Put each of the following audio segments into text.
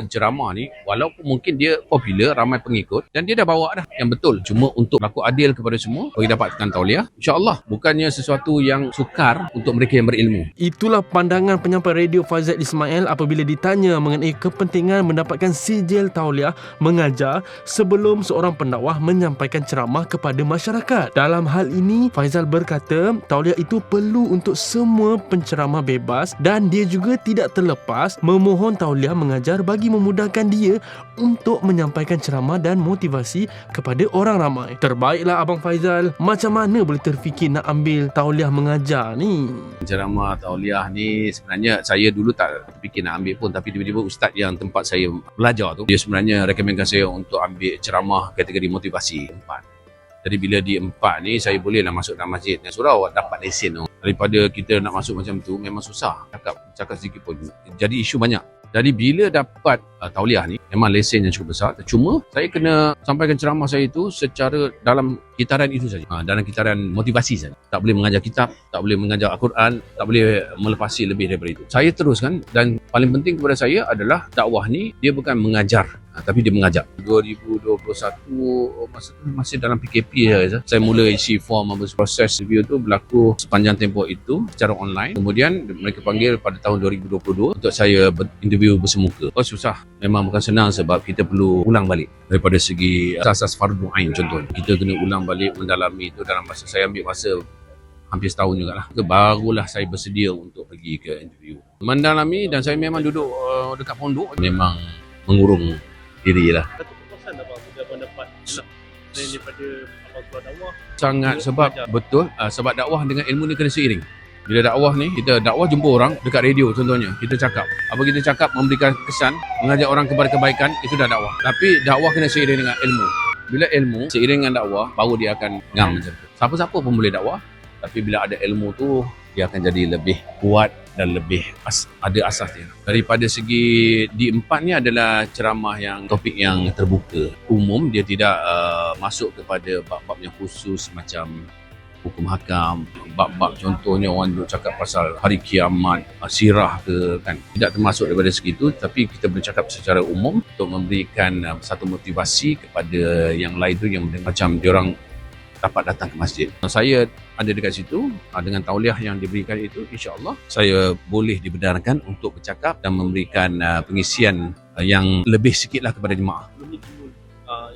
penceramah ni, walaupun mungkin dia popular, ramai pengikut, dan dia dah bawa dah yang betul, cuma untuk berlaku adil kepada semua, bagi dapatkan tauliah, insyaAllah bukannya sesuatu yang sukar untuk mereka yang berilmu. Itulah pandangan penyampai radio Faizal Ismail apabila ditanya mengenai kepentingan mendapatkan sijil tauliah mengajar sebelum seorang pendakwah menyampaikan ceramah kepada masyarakat. Dalam hal ini, Faizal berkata tauliah itu perlu untuk semua penceramah bebas dan dia juga tidak terlepas memohon tauliah mengajar bagi memudahkan dia untuk menyampaikan ceramah dan motivasi kepada orang ramai. Terbaiklah Abang Faizal, macam mana boleh terfikir nak ambil tauliah mengajar ni? Ceramah tauliah ni sebenarnya saya dulu tak fikir nak ambil pun, tapi tiba-tiba ustaz yang tempat saya belajar tu, dia sebenarnya rekomenkan saya untuk ambil ceramah kategori motivasi 4. Jadi bila di 4 ni saya bolehlah masuk dalam masjid dan surau dapat lesen tu. Daripada kita nak masuk macam tu memang susah, cakap sedikit pun jadi isu banyak. Jadi bila dapat tauliah ni memang lesen yang cukup besar, cuma saya kena sampaikan ceramah saya itu secara dalam kitaran itu saja, dalam kitaran motivasi saja. Tak boleh mengajar kitab, tak boleh mengajar Al-Quran, tak boleh melepasi lebih daripada itu. Saya teruskan, dan paling penting kepada saya adalah dakwah ni dia bukan mengajar, tapi dia mengajak. 2021 masa tu masih dalam PKP saja. Saya mula isi form, proses review tu berlaku sepanjang tempoh itu secara online. Kemudian mereka panggil pada tahun 2022 untuk saya interview bersemuka. Susah, memang bukan senang sebab kita perlu ulang balik daripada segi asas fardu ain. Contohnya kita kena ulang balik mendalami itu dalam masa, saya ambil masa hampir setahun jugalah. Barulah saya bersedia untuk pergi ke interview mendalami, dan saya memang duduk dekat pondok, memang mengurung diri lah. Satu kepuasan abang sudah mendapat selain daripada abang keluar dakwah Sangat, sebab betul, sebab dakwah dengan ilmu ni kena seiring. Bila dakwah ni, kita dakwah jumpa orang dekat radio contohnya, kita cakap apa kita cakap memberikan kesan, mengajak orang kepada kebaikan, itu dah dakwah. Tapi dakwah kena seiring dengan ilmu. Bila ilmu seiring dengan dakwah, baru dia akan ngam macam tu. Siapa-siapa pun boleh dakwah, tapi bila ada ilmu tu, dia akan jadi lebih kuat dan lebih ada asas dia. Daripada segi di 4 ni adalah ceramah yang topik yang terbuka, umum, dia tidak masuk kepada bab-bab yang khusus macam hukum hakam, bab-bab contohnya orang duk cakap pasal hari kiamat, sirah ke, kan, tidak termasuk daripada segitu. Tapi kita bercakap secara umum untuk memberikan satu motivasi kepada yang lain tu, yang macam diorang dapat datang ke masjid. Saya ada dekat situ, dengan tauliah yang diberikan itu, insya-Allah saya boleh dibenarkan untuk bercakap dan memberikan pengisian yang lebih sikitlah kepada jemaah. belum ni timbul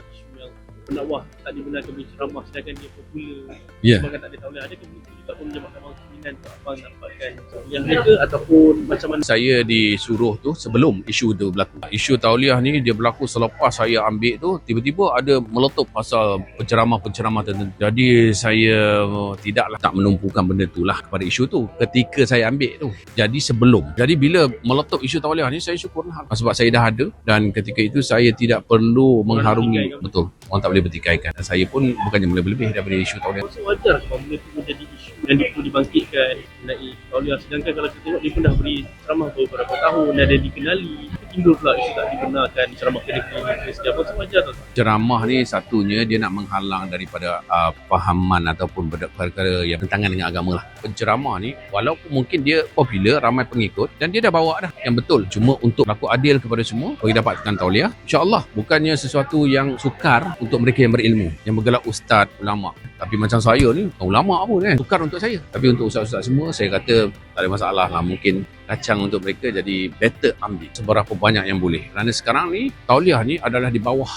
isu yang pendakwah tak dibenarkan berceramah sedangkan dia popular, Ya. sebab tak ada tauliah. Ada kemudian juga menyebabkan abang keinginan untuk abang dapatkan tauliah mereka ataupun macam mana? Saya disuruh tu sebelum isu tu berlaku. Isu tauliah ni dia berlaku selepas saya ambil tu, tiba-tiba ada meletup pasal penceramah-penceramah tertentu. Jadi saya tidaklah tak menumpukan benda tu lah kepada isu tu ketika saya ambil tu. Jadi sebelum. Jadi bila meletup isu tauliah ni, saya syukurlah sebab saya dah ada, dan ketika itu saya tidak perlu mengharungi. Betul. Orang tak boleh bertikaikan. Dan saya pun bukannya melebih-lebih daripada isu tauliah. Maksud wajar sebab benda tu menjadi isu yang perlu dibangkitkan mengenai tauliah, sedangkan kalau kita tengok dia pun dah beri ceramah beberapa tahun dan dia dikenali, timbul pula isu tak dibenarkan ceramah kedekatan setiap apa. Wajar tak? Ceramah ni satunya dia nak menghalang daripada fahaman ataupun perkara yang bertentangan dengan agama lah. Penceramah ni walaupun mungkin dia popular, ramai pengikut, dan dia dah bawa dah yang betul, cuma untuk berlaku adil kepada semua, bagi dapatkan tauliah, insya-Allah bukannya sesuatu yang sukar untuk mereka yang berilmu, yang bergelar ustaz, ulama. Tapi macam saya ni, ulama pun kan sukar untuk saya, tapi untuk ustaz-ustaz semua saya kata tak ada masalah lah. Mungkin kacang untuk mereka, jadi better ambil seberapa banyak yang boleh. Kerana sekarang ni tauliah ni adalah di bawah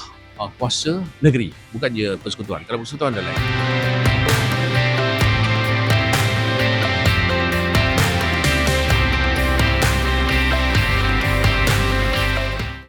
kuasa negeri, bukan je persekutuan. Kalau persekutuan dah lain.